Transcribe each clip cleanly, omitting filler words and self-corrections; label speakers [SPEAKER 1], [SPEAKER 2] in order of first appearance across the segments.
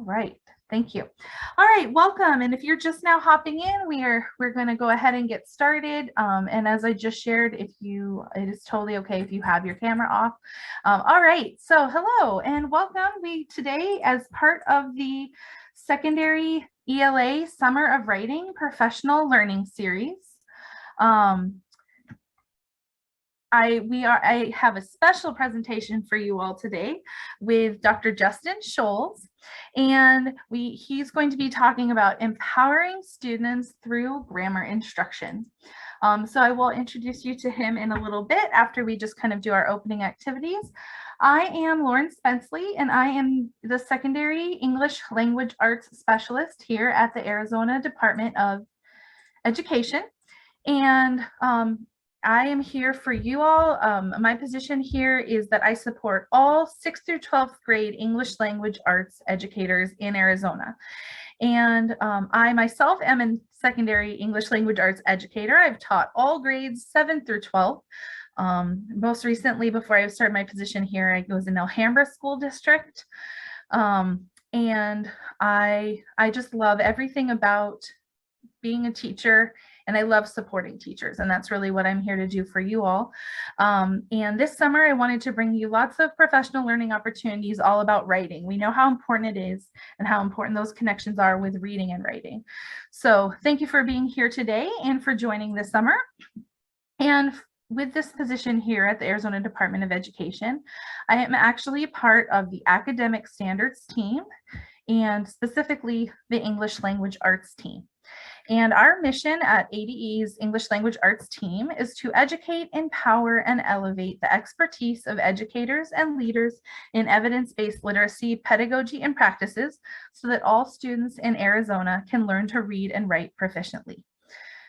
[SPEAKER 1] right, thank you. All right, welcome. And if you're just now hopping in, we're going to go ahead and get started. And as I just shared, it is totally okay if you have your camera off. All right, so hello and welcome. We today, as part of the Secondary ELA Summer of Writing Professional Learning Series, I have a special presentation for you all today with Dr. Justin Scholes, and he's going to be talking about empowering students through grammar instruction. So I will introduce you to him in a little bit after we just kind of do our opening activities. I am Lauren Spenceley, and I am the Secondary English Language Arts Specialist here at the Arizona Department of Education. And I am here for you all. My position here is that I support all 6th through 12th grade English language arts educators in Arizona. And I myself am a secondary English language arts educator. I've taught all grades 7 through 12. Most recently, before I started my position here, I was in Alhambra School District. And I just love everything about being a teacher, and I love supporting teachers, and that's really what I'm here to do for you all. And this summer, I wanted to bring you lots of professional learning opportunities all about writing. We know how important it is and how important those connections are with reading and writing. So thank you for being here today and for joining this summer. And with this position here at the Arizona Department of Education, I am actually part of the academic standards team, and specifically the English language arts team. And our mission at ADE's English Language Arts team is to educate, empower, and elevate the expertise of educators and leaders in evidence-based literacy, pedagogy, and practices so that all students in Arizona can learn to read and write proficiently.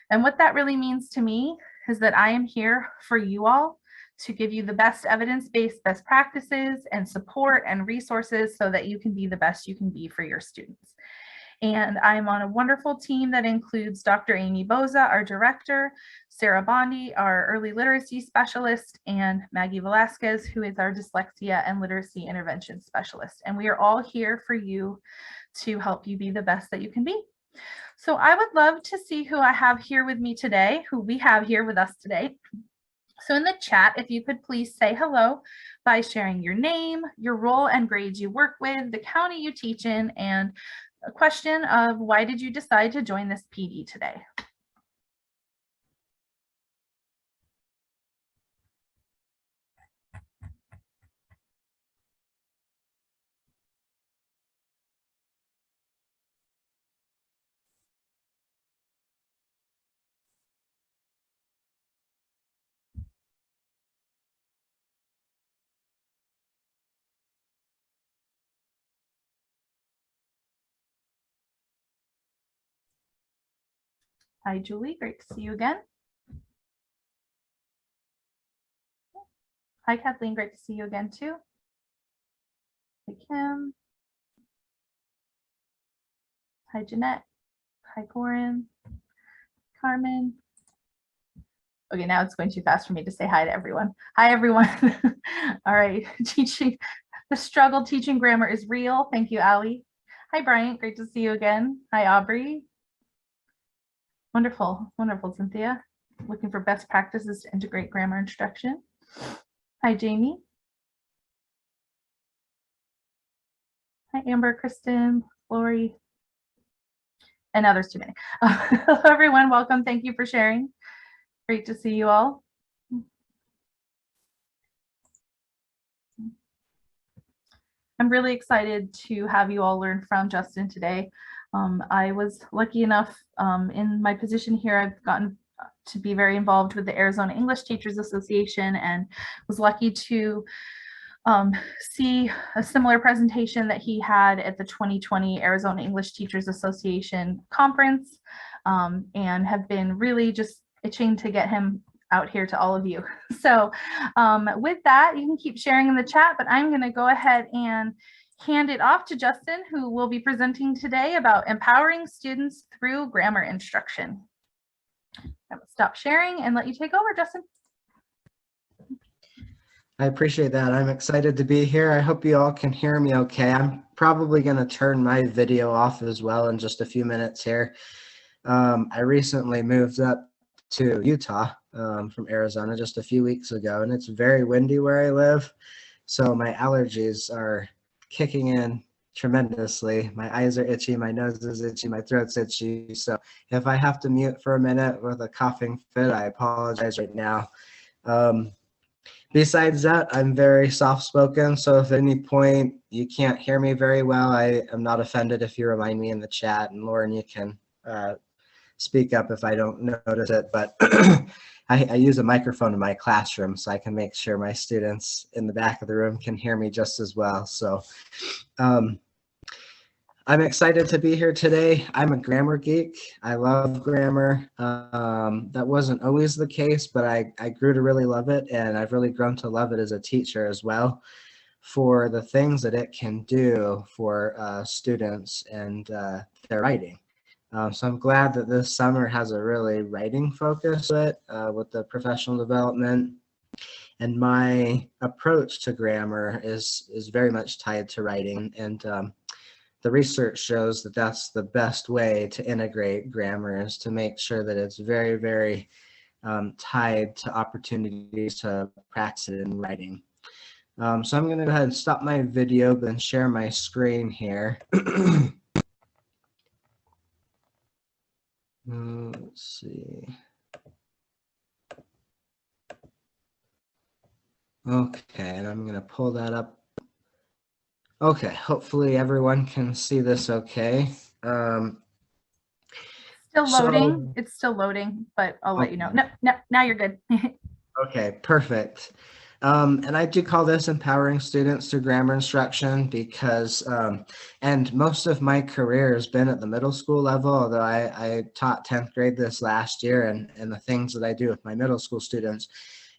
[SPEAKER 1] And what that really means to me is that I am here for you all to give you the best evidence-based best practices and support and resources so that you can be the best you can be for your students. And I'm on a wonderful team that includes Dr. Amy Boza, our director, Sarah Bondi, our early literacy specialist, and Maggie Velasquez, who is our dyslexia and literacy intervention specialist. And we are all here for you to help you be the best that you can be. So I would love to see who I have here with me today, who we have here with us today. So in the chat, if you could please say hello by sharing your name, your role and grades you work with, the county you teach in, and a question of why did you decide to join this PD today? Hi, Julie, great to see you again. Hi, Kathleen, great to see you again too. Hi, Kim. Hi, Jeanette. Hi, Corin. Carmen. Okay, now it's going too fast for me to say hi to everyone. Hi, everyone. All right, the struggle teaching grammar is real. Thank you, Allie. Hi, Bryant, great to see you again. Hi, Aubrey. Wonderful, wonderful, Cynthia. Looking for best practices to integrate grammar instruction. Hi, Jamie. Hi, Amber, Kristen, Lori, and others too many. Hello, everyone. Welcome. Thank you for sharing. Great to see you all. I'm really excited to have you all learn from Justin today. I was lucky enough in my position here, I've gotten to be very involved with the Arizona English Teachers Association and was lucky to see a similar presentation that he had at the 2020 Arizona English Teachers Association conference, and have been really just itching to get him out here to all of you. So with that, you can keep sharing in the chat, but I'm going to go ahead and hand it off to Justin, who will be presenting today about empowering students through grammar instruction. I will stop sharing and let you take over, Justin.
[SPEAKER 2] I appreciate that. I'm excited to be here. I hope you all can hear me okay. I'm probably going to turn my video off as well in just a few minutes here. I recently moved up to Utah from Arizona just a few weeks ago, and it's very windy where I live. So my allergies are kicking in tremendously. My eyes are itchy, my nose is itchy, my throat's itchy. So if I have to mute for a minute with a coughing fit, I apologize right now. Um, Besides that, I'm very soft-spoken, so if at any point you can't hear me very well, I am not offended if you remind me in the chat, and Lauren, you can speak up if I don't notice it, but I use a microphone in my classroom so I can make sure my students in the back of the room can hear me just as well. So um, I'm excited to be here today. I'm a grammar geek. I love grammar. That wasn't always the case, but I grew to really love it, and I've really grown to love it as a teacher as well for the things that it can do for students and their writing. So I'm glad that this summer has a really writing focus to it with the professional development. And my approach to grammar is very much tied to writing, and the research shows that that's the best way to integrate grammar, is to make sure that it's very tied to opportunities to practice it in writing. So I'm going to go ahead and stop my video, but then share my screen here. Let's see. Okay, and I'm going to pull that up. Okay, hopefully everyone can see this okay.
[SPEAKER 1] Still loading. It's still loading, but I'll let you know. No, now you're good.
[SPEAKER 2] Okay, perfect. And I do call this empowering students through grammar instruction because, and most of my career has been at the middle school level, although I taught 10th grade this last year, and the things that I do with my middle school students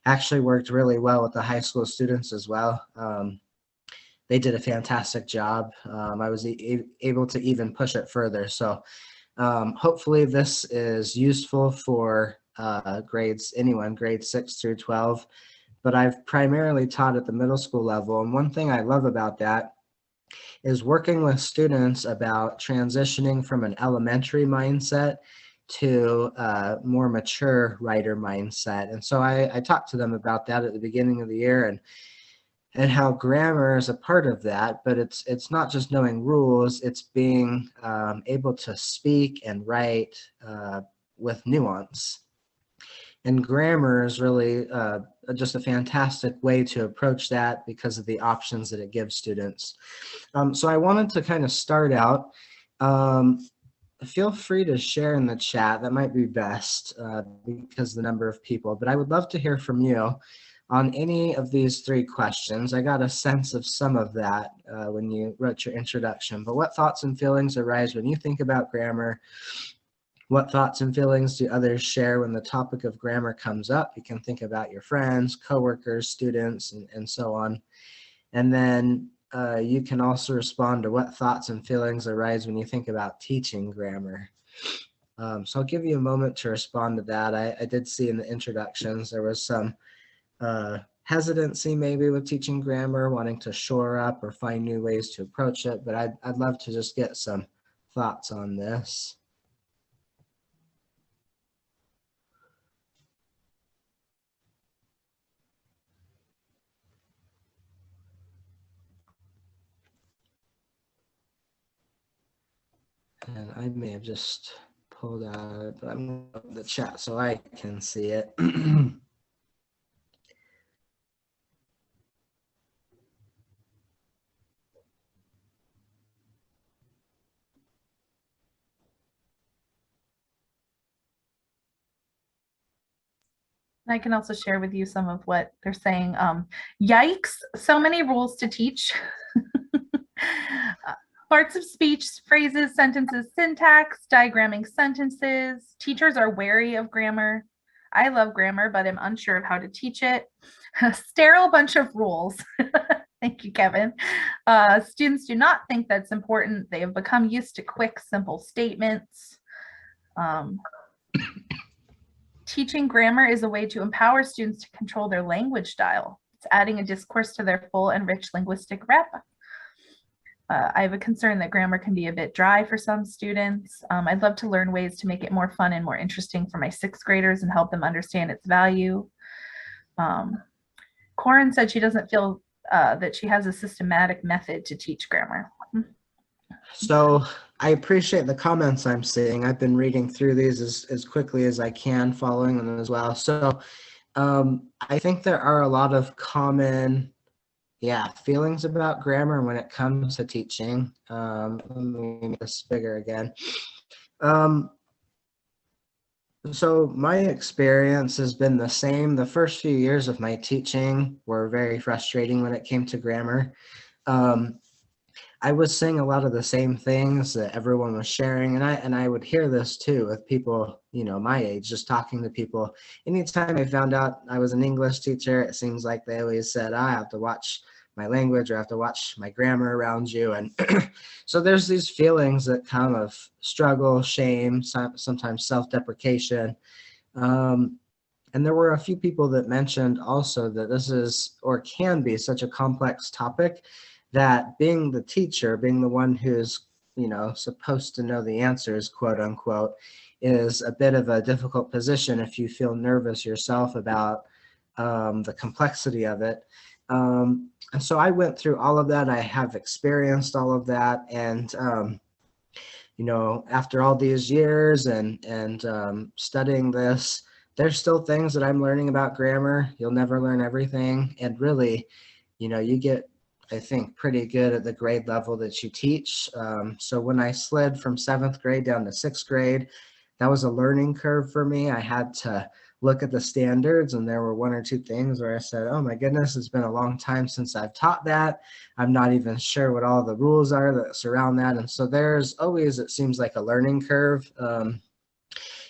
[SPEAKER 2] actually worked really well with the high school students as well. They did a fantastic job. I was able to even push it further. So hopefully this is useful for grades 6 through 12. But I've primarily taught at the middle school level. And one thing I love about that is working with students about transitioning from an elementary mindset to a more mature writer mindset. And so I talked to them about that at the beginning of the year, and how grammar is a part of that, but it's not just knowing rules, it's being able to speak and write with nuance. And grammar is really just a fantastic way to approach that because of the options that it gives students. So I wanted to kind of start out. Feel free to share in the chat, that might be best because the number of people, but I would love to hear from you on any of these three questions. I got a sense of some of that when you wrote your introduction, but what thoughts and feelings arise when you think about grammar? What thoughts and feelings do others share when the topic of grammar comes up? You can think about your friends, coworkers, students, and so on. And then you can also respond to what thoughts and feelings arise when you think about teaching grammar. So I'll give you a moment to respond to that. I did see in the introductions there was some hesitancy maybe with teaching grammar, wanting to shore up or find new ways to approach it, but I'd love to just get some thoughts on this. And I may have just pulled out, but I'm going to open the chat so I can see it.
[SPEAKER 1] I can also share with you some of what they're saying. Yikes, so many rules to teach. Parts of speech, phrases, sentences, syntax, diagramming sentences. Teachers are wary of grammar. I love grammar, but I'm unsure of how to teach it. A sterile bunch of rules. Thank you, Kevin. Students do not think that's important. They have become used to quick, simple statements. Teaching grammar is a way to empower students to control their language style. It's adding a discourse to their full and rich linguistic rep. I have a concern that grammar can be a bit dry for some students. I'd love to learn ways to make it more fun and more interesting for my sixth graders and help them understand its value. Corin said she doesn't feel that she has a systematic method to teach grammar.
[SPEAKER 2] So I appreciate the comments I'm seeing. I've been reading through these as quickly as I can, following them as well. So I think there are a lot of common feelings about grammar when it comes to teaching. Let me make this bigger again. So my experience has been the same. The first few years of my teaching were very frustrating when it came to grammar. I was saying a lot of the same things that everyone was sharing, and I would hear this too with people, you know, my age, just talking to people. Anytime I found out I was an English teacher, it seems like they always said, I have to watch my language, or I have to watch my grammar around you. And so there's these feelings that come of struggle, shame, sometimes self-deprecation. And there were a few people that mentioned also that this is, or can be, such a complex topic that being the teacher, being the one who's, you know, supposed to know the answers, quote unquote, is a bit of a difficult position if you feel nervous yourself about the complexity of it. And so I went through all of that. I have experienced all of that. And, you know, after all these years and studying this, there's still things that I'm learning about grammar. You'll never learn everything. And really, you know, you get, I think, pretty good at the grade level that you teach. So when I slid from 7th grade down to 6th grade, that was a learning curve for me. I had to look at the standards, and there were 1 or 2 things where I said, oh my goodness, it's been a long time since I've taught that. I'm not even sure what all the rules are that surround that. And so there's always, it seems like, a learning curve.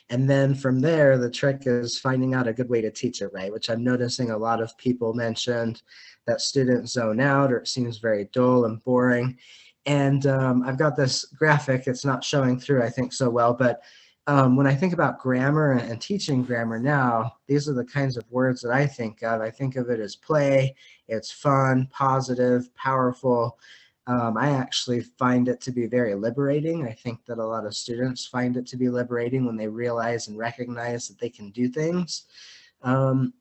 [SPEAKER 2] And then from there, the trick is finding out a good way to teach it right, which I'm noticing a lot of people mentioned that students zone out, or it seems very dull and boring. And I've got this graphic, it's not showing through, I think, so well, but when I think about grammar and teaching grammar now, these are the kinds of words that I think of. I think of it as play, it's fun, positive, powerful. I actually find it to be very liberating. I think that a lot of students find it to be liberating when they realize and recognize that they can do things. And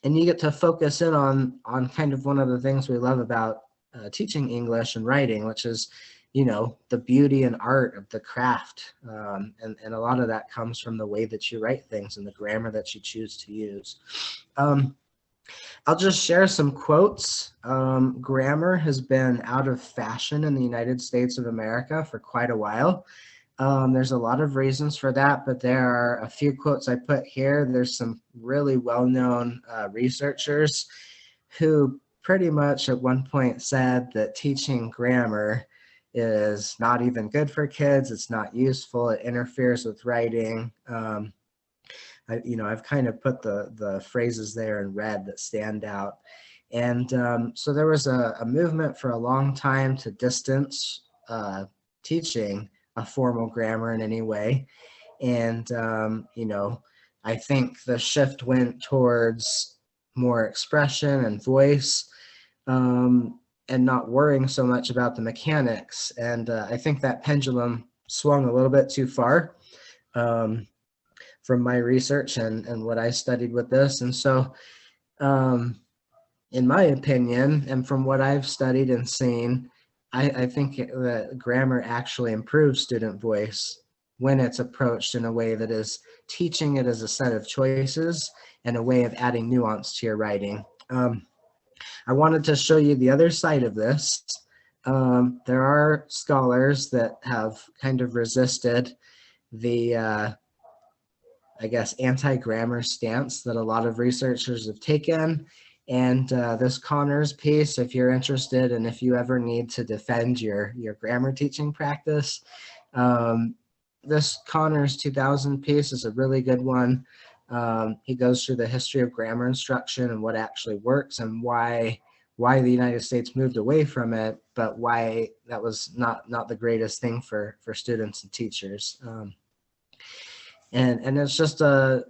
[SPEAKER 2] you get to focus in on kind of one of the things we love about teaching English and writing, which is, you know, the beauty and art of the craft. And a lot of that comes from the way that you write things and the grammar that you choose to use. I'll just share some quotes. Grammar has been out of fashion in the United States of America for quite a while. There's a lot of reasons for that, but there are a few quotes I put here. There's some really well-known researchers who pretty much at one point said that teaching grammar is not even good for kids. It's not useful. It interferes with writing. I've kind of put the phrases there in red that stand out. And so there was a movement for a long time to distance teaching a formal grammar in any way. And, I think the shift went towards more expression and voice, and not worrying so much about the mechanics. And I think that pendulum swung a little bit too far. From my research and what I studied with this. And so, in my opinion, and from what I've studied and seen, I think that grammar actually improves student voice when it's approached in a way that is teaching it as a set of choices and a way of adding nuance to your writing. I wanted to show you the other side of this. There are scholars that have kind of resisted the anti-grammar stance that a lot of researchers have taken. And this Connors piece, if you're interested and if you ever need to defend your grammar teaching practice, this Connors 2000 piece is a really good one. He goes through the history of grammar instruction and what actually works and why the United States moved away from it, but why that was not the greatest thing for students and teachers. And it's just a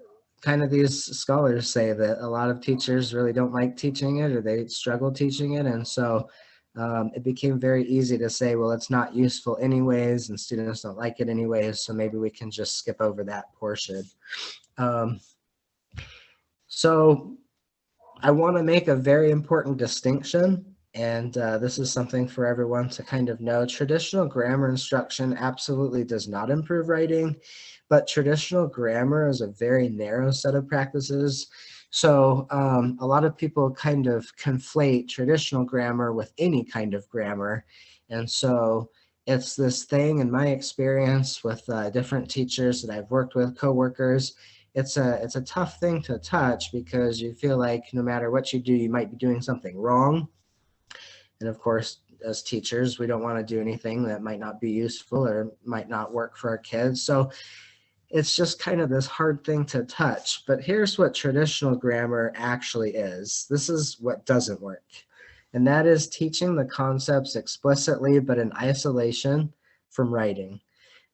[SPEAKER 2] kind of these scholars say that a lot of teachers really don't like teaching it, or they struggle teaching it. And so it became very easy to say, well, it's not useful anyways, and students don't like it anyways, so maybe we can just skip over that portion. So I want to make a very important distinction, and this is something for everyone to kind of know. Traditional grammar instruction absolutely does not improve writing, but traditional grammar is a very narrow set of practices. So a lot of people kind of conflate traditional grammar with any kind of grammar. And so it's this thing, in my experience with different teachers that I've worked with, coworkers, it's a tough thing to touch, because you feel like no matter what you do, you might be doing something wrong. And of course, as teachers, we don't want to do anything that might not be useful or might not work for our kids. So it's just kind of this hard thing to touch. But here's what traditional grammar actually is. This is what doesn't work. And that is teaching the concepts explicitly, but in isolation from writing.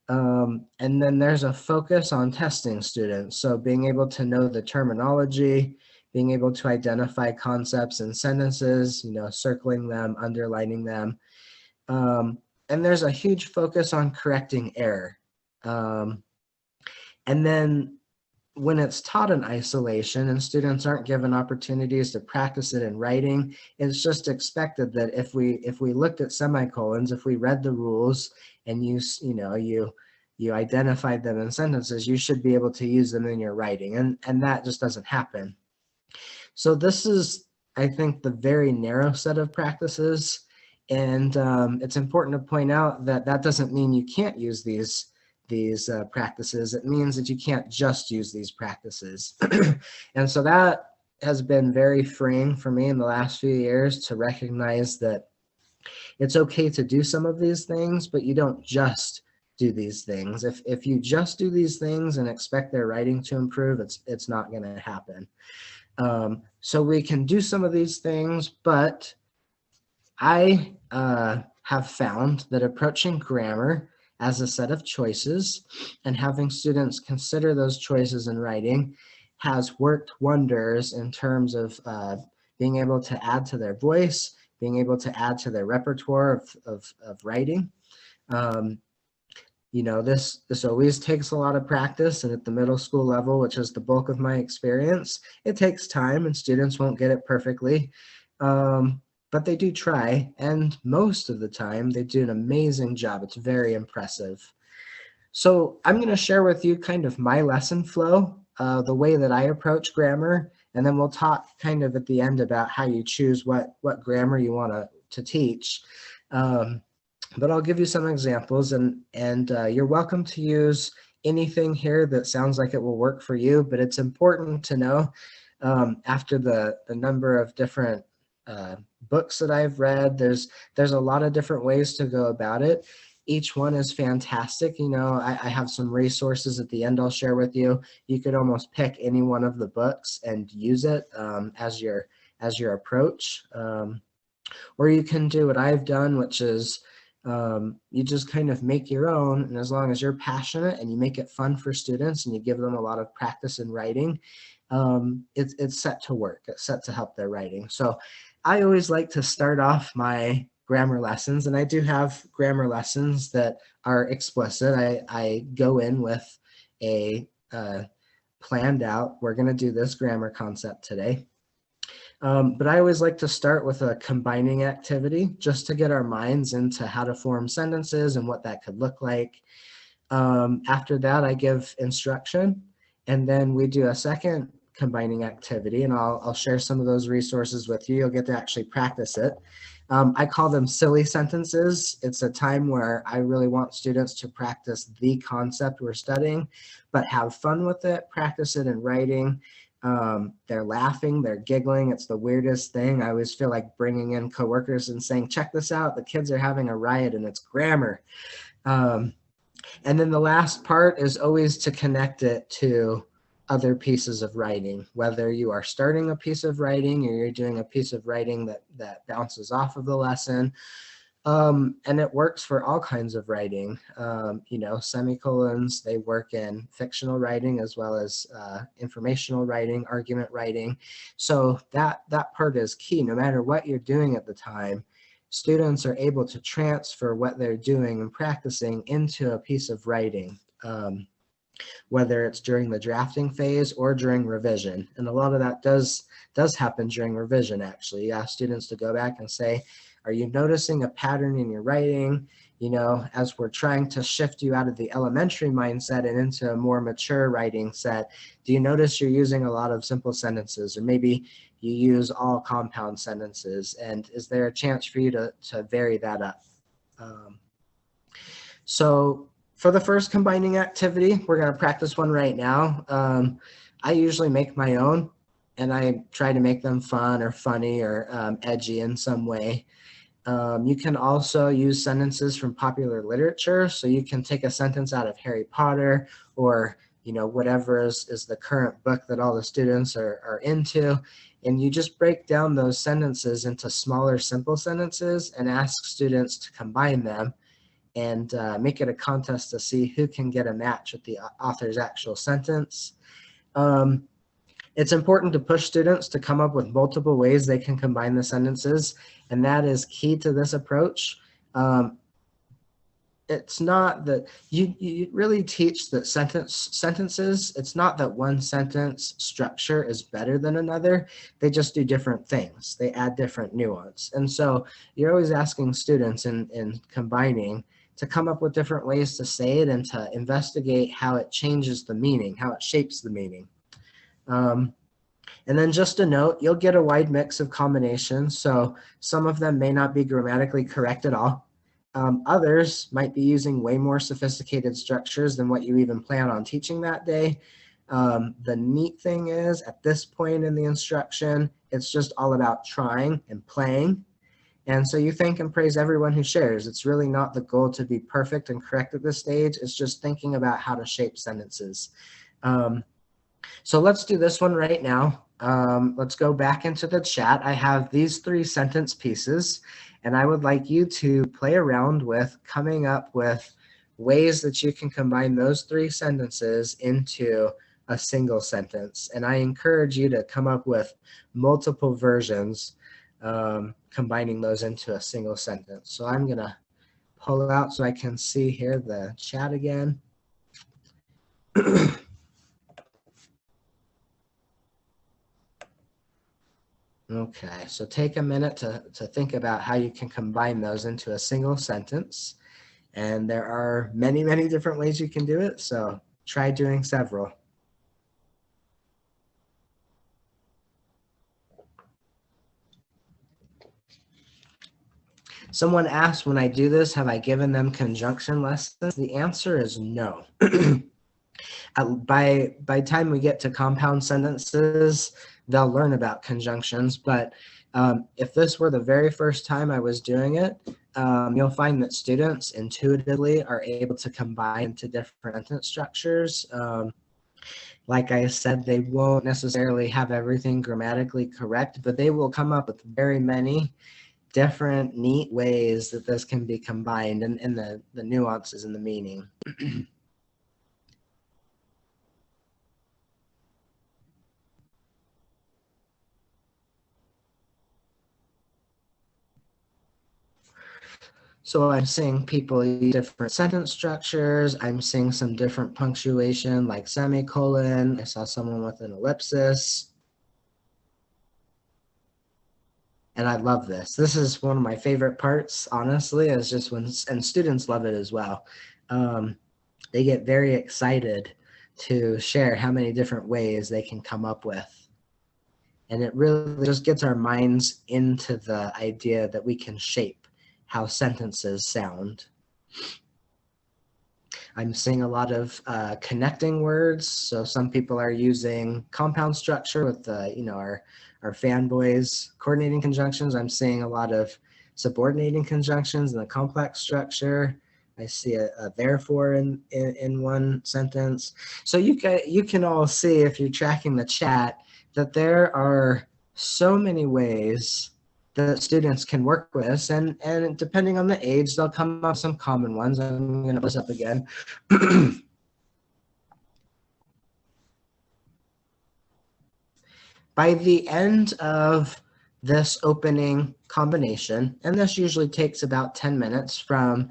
[SPEAKER 2] And then there's a focus on testing students. So being able to know the terminology, being able to identify concepts in sentences, circling them, underlining them. And there's a huge focus on correcting error. And then when it's taught in isolation and students aren't given opportunities to practice it in writing, it's just expected that if we looked at semicolons, if we read the rules and you identified them in sentences, you should be able to use them in your writing, and that just doesn't happen. So this is, I think, the very narrow set of practices, and it's important to point out that that doesn't mean you can't use these practices. It means that you can't just use these practices. And so that has been very freeing for me in the last few years, to recognize that it's okay to do some of these things, but you don't just do these things. If you just do these things and expect their writing to improve, it's not going to happen. So we can do some of these things, but I have found that approaching grammar as a set of choices and having students consider those choices in writing has worked wonders in terms of being able to add to their voice, being able to add to their repertoire of writing. This always takes a lot of practice, and at the middle school level, which is the bulk of my experience, it takes time and students won't get it perfectly. But they do try, and most of the time they do an amazing job. It's very impressive. So I'm going to share with you kind of my lesson flow, the way that I approach grammar, and then we'll talk kind of at the end about how you choose what grammar you want to teach. But I'll give you some examples, and you're welcome to use anything here that sounds like it will work for you, but it's important to know after the number of different books that I've read, there's a lot of different ways to go about it. Each one is fantastic. I have some resources at the end I'll share with you. You could almost pick any one of the books and use it as your approach. Or you can do what I've done, which is you just kind of make your own, and as long as you're passionate and you make it fun for students and you give them a lot of practice in writing, it's set to work. It's set to help their writing. So I always like to start off my grammar lessons, and I do have grammar lessons that are explicit. I go in with a planned out, we're going to do this grammar concept today. But I always like to start with a combining activity, just to get our minds into how to form sentences and what that could look like. After that, I give instruction, and then we do a second combining activity, and I'll share some of those resources with you. You'll get to actually practice it. I call them silly sentences. It's a time where I really want students to practice the concept we're studying, but have fun with it, practice it in writing. They're laughing, they're giggling. It's the weirdest thing. I always feel like bringing in coworkers and saying, check this out, the kids are having a riot and it's grammar. And then the last part is always to connect it to other pieces of writing, whether you are starting a piece of writing or you're doing a piece of writing that bounces off of the lesson. And it works for all kinds of writing. You know, semicolons, they work in fictional writing as well as informational writing, argument writing. So that part is key. No matter what you're doing at the time, students are able to transfer what they're doing and practicing into a piece of writing, whether it's during the drafting phase or during revision. And a lot of that does happen during revision, actually. You ask students to go back and say, are you noticing a pattern in your writing? You know, as we're trying to shift you out of the elementary mindset and into a more mature writing set, do you notice you're using a lot of simple sentences, or maybe you use all compound sentences? And is there a chance for you to vary that up? So for the first combining activity, we're going to practice one right now. I usually make my own, and I try to make them fun or funny or edgy in some way. You can also use sentences from popular literature. So you can take a sentence out of Harry Potter, or you know, whatever is the current book that all the students are into, and you just break down those sentences into smaller, simple sentences and ask students to combine them and make it a contest to see who can get a match with the author's actual sentence. It's important to push students to come up with multiple ways they can combine the sentences, and that is key to this approach. It's not that you really teach that sentences, it's not that one sentence structure is better than another. They just do different things. They add different nuance. And so you're always asking students in combining to come up with different ways to say it and to investigate how it changes the meaning, how it shapes the meaning. And then just a note, you'll get a wide mix of combinations. So some of them may not be grammatically correct at all. Others might be using way more sophisticated structures than what you even plan on teaching that day. The neat thing is, at this point in the instruction, it's just all about trying and playing. And so you thank and praise everyone who shares. It's really not the goal to be perfect and correct at this stage. It's just thinking about how to shape sentences. So let's do this one right now. Let's go back into the chat. I have these 3 sentence pieces, and I would like you to play around with coming up with ways that you can combine those 3 sentences into a single sentence. And I encourage you to come up with multiple versions, combining those into a single sentence. So I'm going to pull it out so I can see here the chat again. Okay, so take a minute to think about how you can combine those into a single sentence. And there are many, many different ways you can do it, so try doing several. Someone asked, when I do this, have I given them conjunction lessons? The answer is no. By the time we get to compound sentences, they'll learn about conjunctions. But if this were the very first time I was doing it, you'll find that students intuitively are able to combine into different sentence structures. Like I said, they won't necessarily have everything grammatically correct, but they will come up with very many different neat ways that this can be combined, and the nuances and the meaning. So I'm seeing people use different sentence structures. I'm seeing some different punctuation like semicolon. I saw someone with an ellipsis. And I love this. This is one of my favorite parts, honestly, is just when, and students love it as well. They get very excited to share how many different ways they can come up with. And it really just gets our minds into the idea that we can shape how sentences sound. I'm seeing a lot of connecting words. So some people are using compound structure with our fanboys coordinating conjunctions. I'm seeing a lot of subordinating conjunctions in the complex structure. I see a therefore in one sentence. So you can all see, if you're tracking the chat, that there are so many ways the students can work with this, and depending on the age, they'll come up with some common ones. I'm going to put this up again. By the end of this opening combination, and this usually takes about 10 minutes from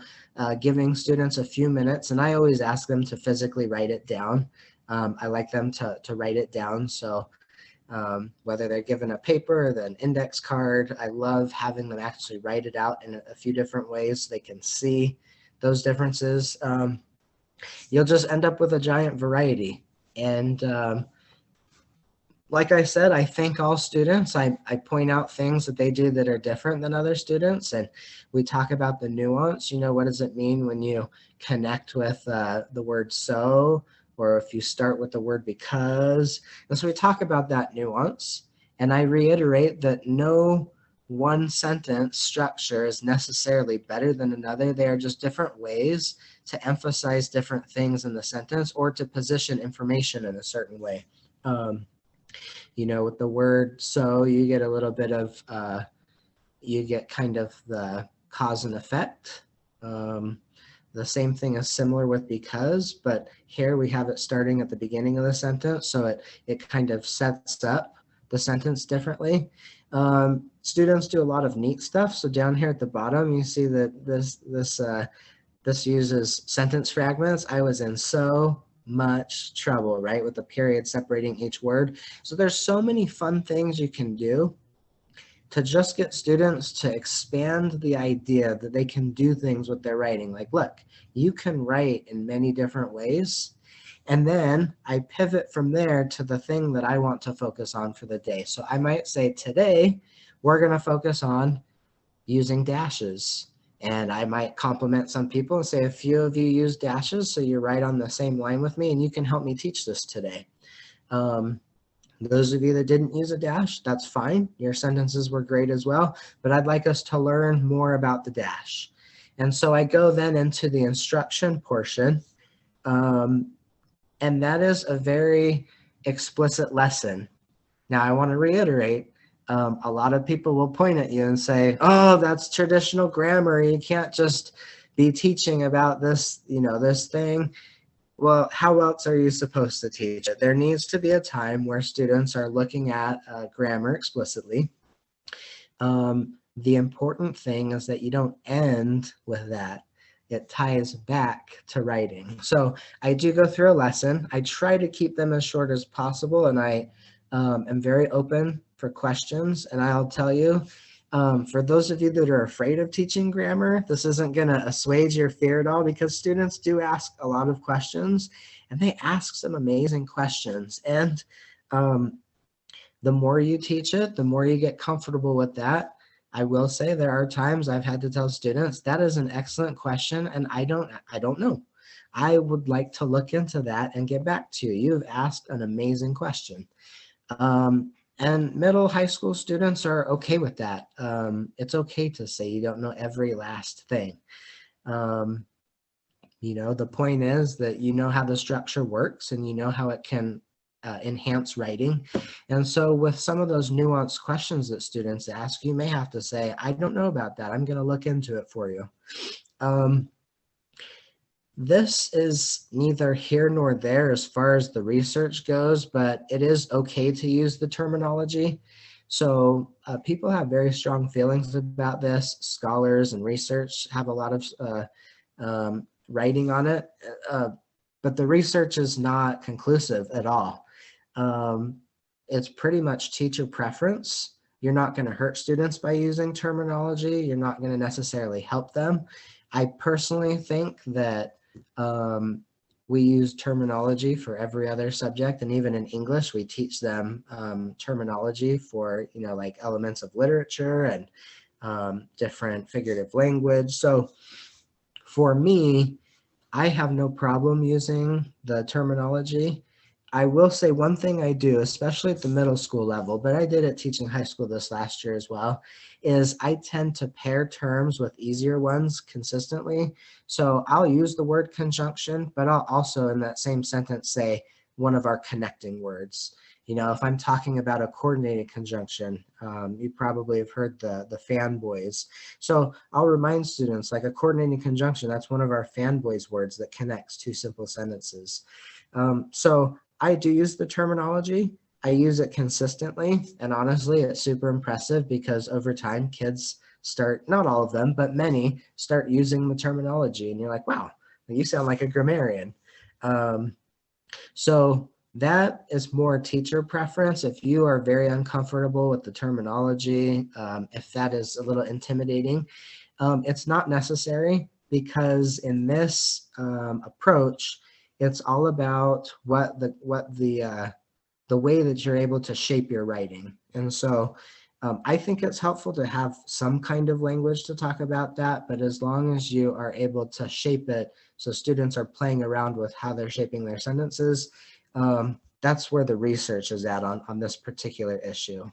[SPEAKER 2] giving students a few minutes, and I always ask them to physically write it down. I like them to write it down, so whether they're given a paper or an index card, I love having them actually write it out in a few different ways so they can see those differences. You'll just end up with a giant variety. And like I said, I thank all students. I point out things that they do that are different than other students, and we talk about the nuance. You know, what does it mean when you connect with the word so, or if you start with the word because? And so we talk about that nuance, and I reiterate that no one sentence structure is necessarily better than another. They are just different ways to emphasize different things in the sentence or to position information in a certain way. You know, with the word so, you get a little bit of, you get kind of the cause and effect. The same thing is similar with because, but here we have it starting at the beginning of the sentence, so it kind of sets up the sentence differently. Students do a lot of neat stuff. So down here at the bottom, you see that this uses sentence fragments. I was in so much trouble, right, with the period separating each word. So there's so many fun things you can do to just get students to expand the idea that they can do things with their writing. Like, look, you can write in many different ways. And then I pivot from there to the thing that I want to focus on for the day. So I might say today, we're going to focus on using dashes. And I might compliment some people and say, a few of you use dashes, so you're right on the same line with me, and you can help me teach this today. Those of you that didn't use a dash, that's fine. Your sentences were great as well, but I'd like us to learn more about the dash. And so I go then into the instruction portion, and that is a very explicit lesson. Now I want to reiterate, a lot of people will point at you and say, oh, that's traditional grammar. You can't just be teaching about this, you know, this thing. Well, how else are you supposed to teach it? There needs to be a time where students are looking at grammar explicitly. The important thing is that you don't end with that. It ties back to writing. So I do go through a lesson. I try to keep them as short as possible, and I am very open for questions. And I'll tell you, for those of you that are afraid of teaching grammar, this isn't going to assuage your fear at all, because students do ask a lot of questions, and they ask some amazing questions. And the more you teach it, the more you get comfortable with that. I will say there are times I've had to tell students, that is an excellent question, and I don't know. I would like to look into that and get back to you. You've asked an amazing question. And middle high school students are okay with that. It's okay to say you don't know every last thing. You know, the point is that you know how the structure works and you know how it can enhance writing. And so with some of those nuanced questions that students ask, you may have to say, I don't know about that. I'm going to look into it for you. This is neither here nor there as far as the research goes, but it is okay to use the terminology. So people have very strong feelings about this. Scholars and research have a lot of writing on it, but the research is not conclusive at all. It's pretty much teacher preference. You're not going to hurt students by using terminology. You're not going to necessarily help them. I personally think that we use terminology for every other subject, and even in English we teach them terminology for, you know, like elements of literature and different figurative language. So for me, I have no problem using the terminology. I will say one thing I do, especially at the middle school level, but I did it teaching high school this last year as well, is I tend to pair terms with easier ones consistently. So I'll use the word conjunction, but I'll also in that same sentence say one of our connecting words. You know, if I'm talking about a coordinated conjunction, you probably have heard the fanboys. So I'll remind students, like a coordinating conjunction, that's one of our fanboys words that connects two simple sentences. So I do use the terminology. I use it consistently, and honestly, it's super impressive because over time, kids start, not all of them, but many start using the terminology, and you're like, wow, you sound like a grammarian. So that is more teacher preference. If you are very uncomfortable with the terminology, if that is a little intimidating, it's not necessary, because in this approach, it's all about the way that you're able to shape your writing. And so I think it's helpful to have some kind of language to talk about that, but as long as you are able to shape it so students are playing around with how they're shaping their sentences, that's where the research is at on this particular issue.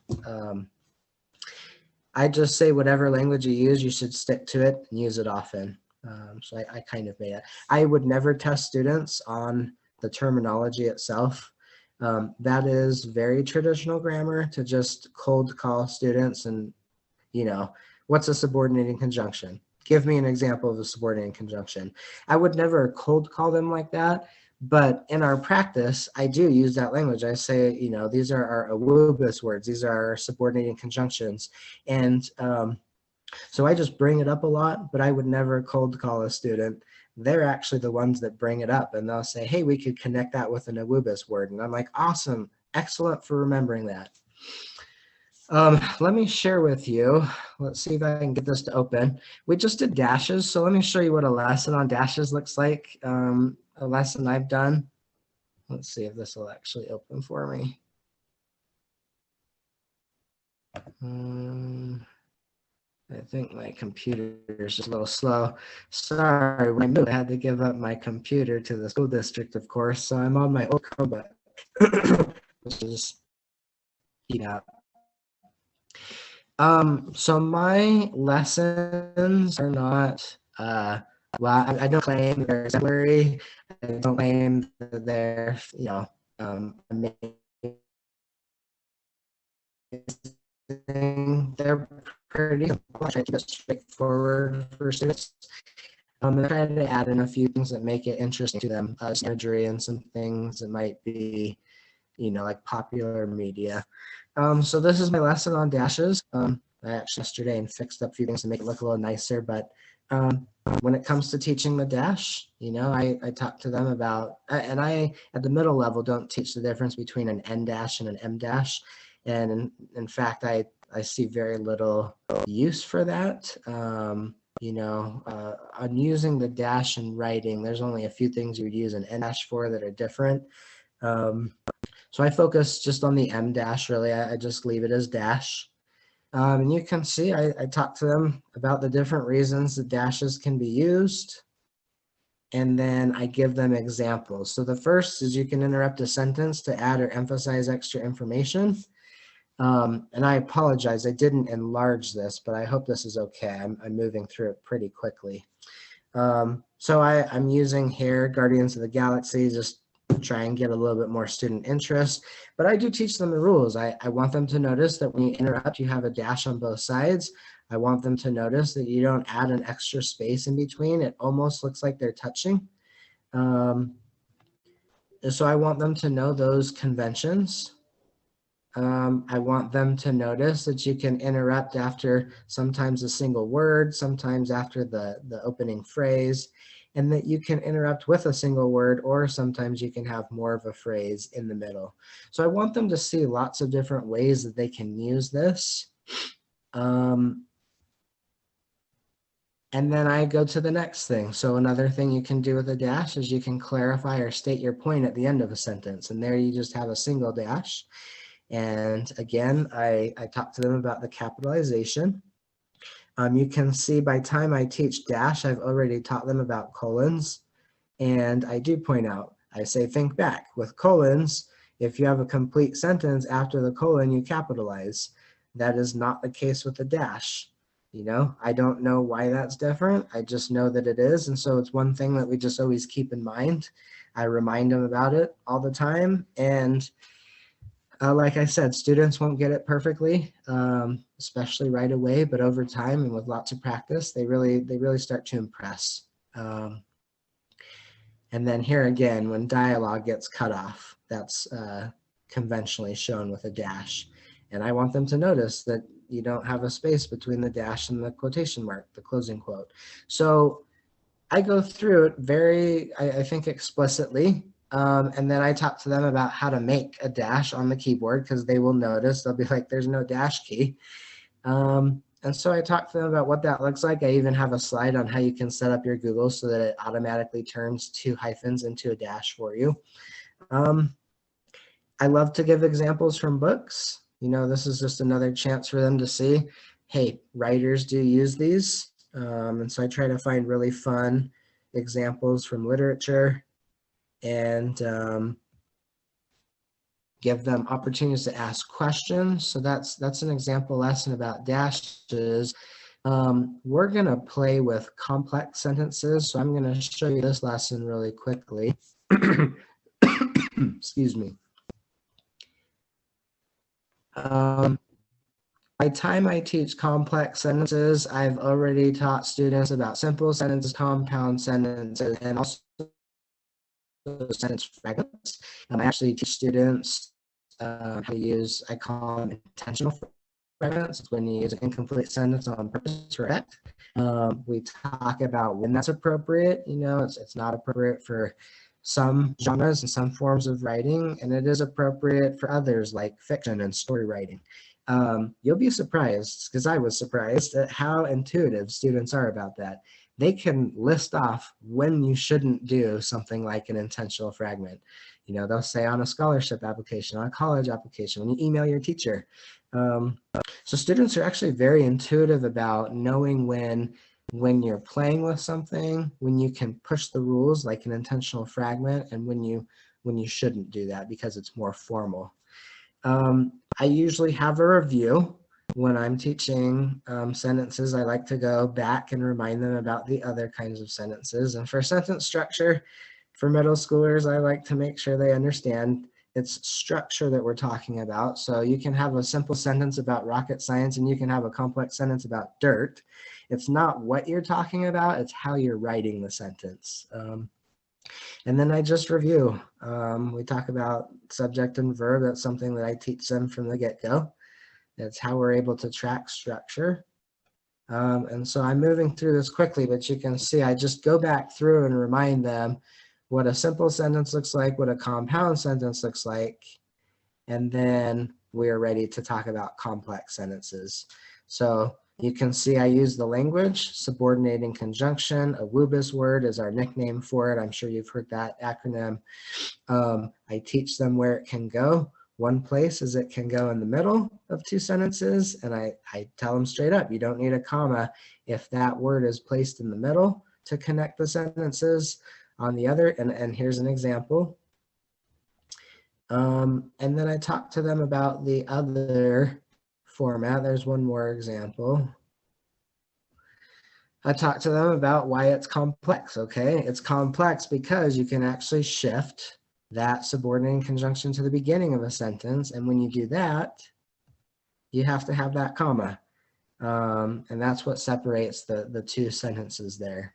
[SPEAKER 2] I just say whatever language you use, you should stick to it and use it often. So I kind of made it. I would never test students on the terminology itself. That is very traditional grammar, to just cold call students and, you know, what's a subordinating conjunction? Give me an example of a subordinating conjunction. I would never cold call them like that, but in our practice, I do use that language. I say, you know, these are our awubis words. These are our subordinating conjunctions. And so I just bring it up a lot, but I would never cold call a student. They're actually the ones that bring it up, and they'll say, hey, we could connect that with an awubis word. And I'm like, awesome, excellent for remembering that. Let me share with you. Let's see if I can get this to open. We just did dashes, so let me show you what a lesson on dashes looks like. A lesson I've done. Let's see if this will actually open for me. I think my computer is just a little slow. Sorry, when I moved, I had to give up my computer to the school district, of course, so I'm on my old Chromebook, which is heating up. So my lessons are not, well, I don't claim they're exemplary. I don't claim that they're, you know, amazing. They're pretty straightforward for students. And I try to add in a few things that make it interesting to them, imagery and some things that might be, you know, like popular media. So this is my lesson on dashes. I actually yesterday and fixed up a few things to make it look a little nicer, but when it comes to teaching the dash, you know, I talk to them about, and I, at the middle level, don't teach the difference between an N dash and an M dash. And in fact, I see very little use for that. You know, on using the dash in writing, there's only a few things you would use an N dash for that are different. So I focus just on the M dash, really. I just leave it as dash. And you can see I talk to them about the different reasons the dashes can be used. And then I give them examples. So the first is you can interrupt a sentence to add or emphasize extra information. And I apologize, I didn't enlarge this, but I hope this is okay. I'm moving through it pretty quickly. So I'm using here Guardians of the Galaxy, just try and get a little bit more student interest, but I do teach them the rules. I want them to notice that when you interrupt, you have a dash on both sides. I want them to notice that you don't add an extra space in between. It almost looks like they're touching. So I want them to know those conventions. I want them to notice that you can interrupt after sometimes a single word, sometimes after the opening phrase, and that you can interrupt with a single word, or sometimes you can have more of a phrase in the middle. So I want them to see lots of different ways that they can use this. And then I go to the next thing. So another thing you can do with a dash is you can clarify or state your point at the end of a sentence. And there you just have a single dash. And again, I talk to them about the capitalization. You can see by time I teach dash, I've already taught them about colons. And I do point out, I say think back. With colons, if you have a complete sentence after the colon, you capitalize. That is not the case with the dash. You know, I don't know why that's different. I just know that it is. And so it's one thing that we just always keep in mind. I remind them about it all the time. And Like I said, students won't get it perfectly, especially right away, but over time and with lots of practice, they really start to impress. And then here again, when dialogue gets cut off, that's conventionally shown with a dash. And I want them to notice that you don't have a space between the dash and the quotation mark, the closing quote. So I go through it very, I think, explicitly. And then I talk to them about how to make a dash on the keyboard, because they will notice, they'll be like, there's no dash key. And so I talk to them about what that looks like. I even have a slide on how you can set up your Google so that it automatically turns 2 hyphens into a dash for you. I love to give examples from books. You know, this is just another chance for them to see, hey, writers do use these. And so I try to find really fun examples from literature and give them opportunities to ask questions. So that's an example lesson about dashes. We're going to play with complex sentences. So I'm going to show you this lesson really quickly. Excuse me. By the time I teach complex sentences, I've already taught students about simple sentences, compound sentences, and also sentence fragments. I actually teach students how to use, I call them intentional fragments. It's when you use an incomplete sentence on purpose for effect. We talk about when that's appropriate. You know, it's not appropriate for some genres and some forms of writing, and it is appropriate for others like fiction and story writing. You'll be surprised, because I was surprised at how intuitive students are about that. They can list off when you shouldn't do something like an intentional fragment. You know, they'll say on a scholarship application, on a college application, when you email your teacher. So students are actually very intuitive about knowing when you're playing with something, when you can push the rules like an intentional fragment, and when you shouldn't do that because it's more formal. I usually have a review when I'm teaching sentences. I like to go back and remind them about the other kinds of sentences. And for sentence structure, for middle schoolers, I like to make sure they understand it's structure that we're talking about. So you can have a simple sentence about rocket science and you can have a complex sentence about dirt. It's not what you're talking about, it's how you're writing the sentence. And then I just review. We talk about subject and verb. That's something that I teach them from the get-go. That's how we're able to track structure. And so I'm moving through this quickly, but you can see I just go back through and remind them what a simple sentence looks like, what a compound sentence looks like, and then we're ready to talk about complex sentences. So you can see I use the language, subordinating conjunction. A WUBIS word is our nickname for it. I'm sure you've heard that acronym. I teach them where it can go. One place is it can go in the middle of 2 sentences, and I tell them straight up, you don't need a comma if that word is placed in the middle to connect the sentences. On the other, and here's an example. And then I talk to them about the other format. There's one more example. I talk to them about why it's complex, okay? It's complex because you can actually shift that subordinating conjunction to the beginning of a sentence, and when you do that, you have to have that comma. And that's what separates the 2 sentences there.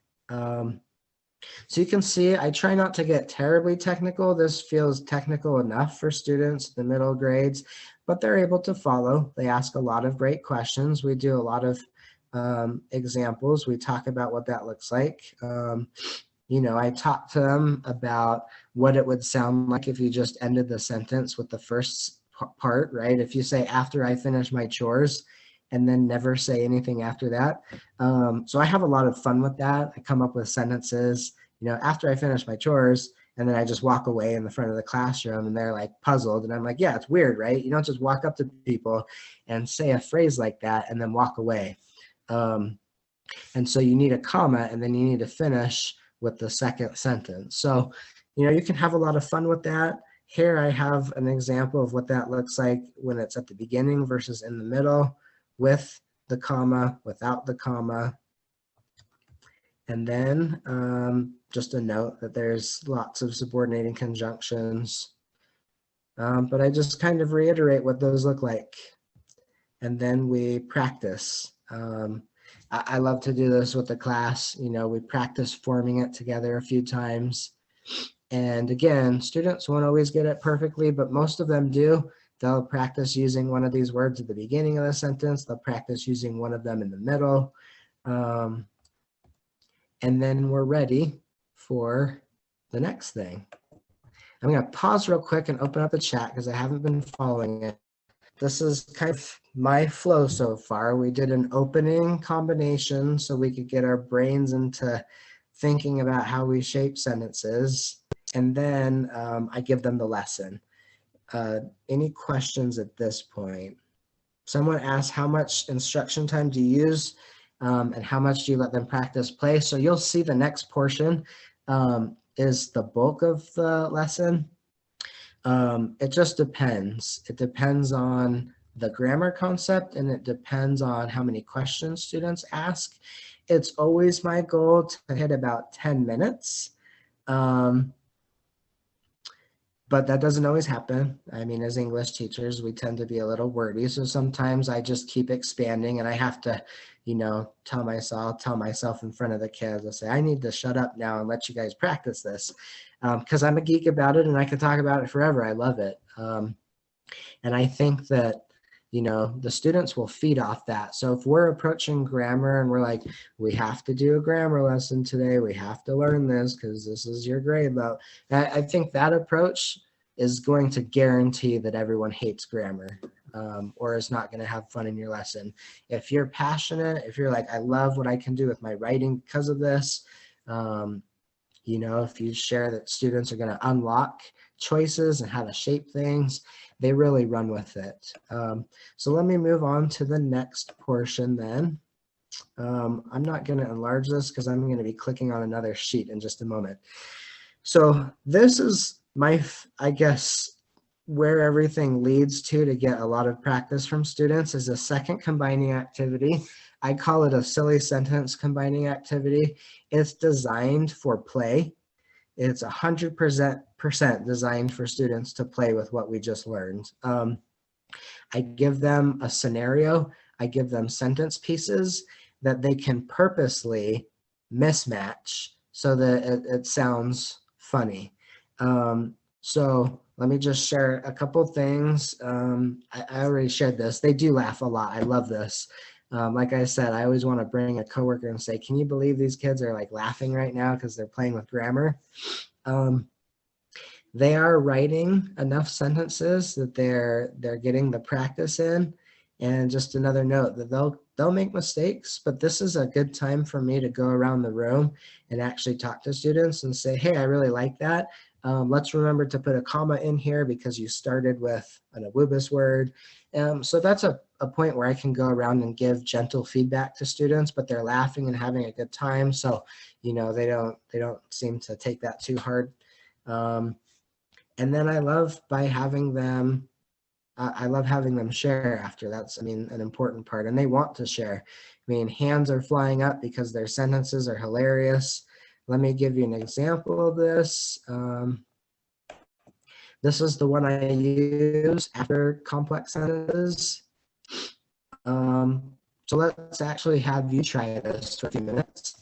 [SPEAKER 2] So you can see I try not to get terribly technical. This feels technical enough for students in the middle grades, but they're able to follow. They ask a lot of great questions. We do a lot of examples. We talk about what that looks like. You know, I talk to them about what it would sound like if you just ended the sentence with the first part, right? If you say, after I finish my chores, and then never say anything after that. So I have a lot of fun with that. I come up with sentences, you know, after I finish my chores, and then I just walk away in the front of the classroom and they're like puzzled. And I'm like, yeah, it's weird, right? You don't just walk up to people and say a phrase like that and then walk away. And so you need a comma, and then you need to finish with the second sentence. So, you know, you can have a lot of fun with that. Here I have an example of what that looks like when it's at the beginning versus in the middle, with the comma, without the comma. And then just a note that there's lots of subordinating conjunctions. but I just kind of reiterate what those look like. And then we practice. I love to do this with the class. You know, we practice forming it together a few times. And again, students won't always get it perfectly, but most of them do. They'll practice using one of these words at the beginning of the sentence. They'll practice using one of them in the middle. And then we're ready for the next thing. I'm going to pause real quick and open up the chat because I haven't been following it. This is kind of my flow so far. We did an opening combination so we could get our brains into thinking about how we shape sentences. And then I give them the lesson. Any questions at this point? Someone asked, how much instruction time do you use and how much do you let them practice play? So you'll see the next portion is the bulk of the lesson. It just depends. It depends on the grammar concept and it depends on how many questions students ask. It's always my goal to hit about 10 minutes. But that doesn't always happen. I mean, as English teachers, we tend to be a little wordy. So sometimes I just keep expanding and I have to, you know, tell myself in front of the kids, I say, I need to shut up now and let you guys practice this. Because I'm a geek about it and I could talk about it forever. I love it. And I think that, you know, the students will feed off that. So if we're approaching grammar and we're like, we have to do a grammar lesson today, we have to learn this because this is your grade level. I think that approach is going to guarantee that everyone hates grammar or is not going to have fun in your lesson. If you're passionate, if you're like, I love what I can do with my writing because of this, you know, if you share that students are going to unlock choices and how to shape things, they really run with it. So let me move on to the next portion then. I'm not going to enlarge this because I'm going to be clicking on another sheet in just a moment. So this is my, I guess, where everything leads to get a lot of practice from students is a second combining activity. I call it a silly sentence combining activity. It's designed for play. It's 100% designed for students to play with what we just learned. I give them a scenario. I give them sentence pieces that they can purposely mismatch so that it sounds funny. So let me just share a couple things. I already shared this. They do laugh a lot. I love this. Like I said, I always want to bring a coworker and say, can you believe these kids are like laughing right now because they're playing with grammar? They are writing enough sentences that they're getting the practice in. And just another note that they'll make mistakes, but this is a good time for me to go around the room and actually talk to students and say, hey, I really like that. Let's remember to put a comma in here because you started with an awubis word. So that's a point where I can go around and give gentle feedback to students, but they're laughing and having a good time. So, you know, they don't seem to take that too hard. And then I love having them share after. That's, I mean, an important part, and they want to share. I mean, hands are flying up because their sentences are hilarious. Let me give you an example of this. This is the one I use after complex sentences. So let's actually have you try this for a few minutes.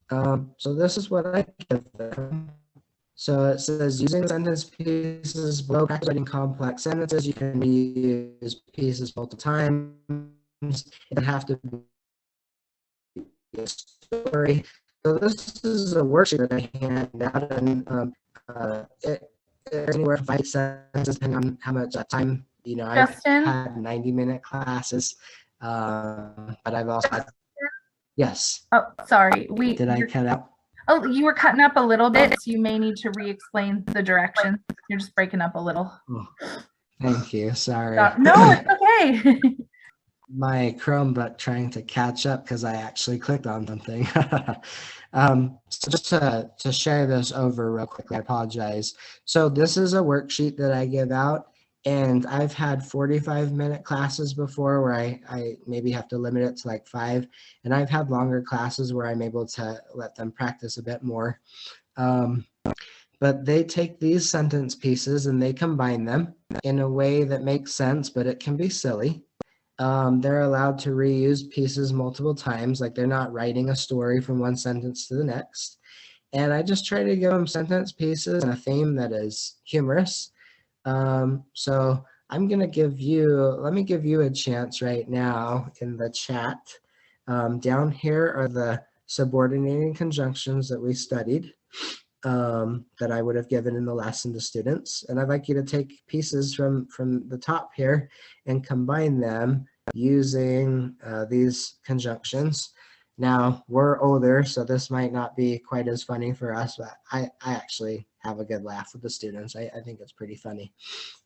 [SPEAKER 2] So this is what I give them. So it says using sentence pieces below, practice writing complex sentences. You can reuse pieces multiple times. It doesn't have to be a story. So this is a worksheet that I hand out, and it's anywhere from 5 sentences depending on how much time. You know,
[SPEAKER 1] Justin?
[SPEAKER 2] I've had 90-minute classes, but I've also had, yes.
[SPEAKER 1] Oh, sorry.
[SPEAKER 2] Did I cut out?
[SPEAKER 1] Oh, you were cutting up a little bit, so you may need to re-explain the direction. You're just breaking up a little.
[SPEAKER 2] Oh, thank you. Sorry.
[SPEAKER 1] No, it's okay.
[SPEAKER 2] My Chromebook trying to catch up because I actually clicked on something. So just to share this over real quickly, I apologize. So this is a worksheet that I give out, and I've had 45-minute classes before where I maybe have to limit it to like 5, and I've had longer classes where I'm able to let them practice a bit more. But they take these sentence pieces and they combine them in a way that makes sense, but it can be silly. They're allowed to reuse pieces multiple times, like they're not writing a story from one sentence to the next. And I just try to give them sentence pieces and a theme that is humorous. So I'm going to let me give you a chance right now in the chat. Down here are the subordinating conjunctions that we studied, that I would have given in the lesson to students. And I'd like you to take pieces from the top here and combine them using these conjunctions. Now, we're older, so this might not be quite as funny for us, but I actually have a good laugh with the students. I think it's pretty funny.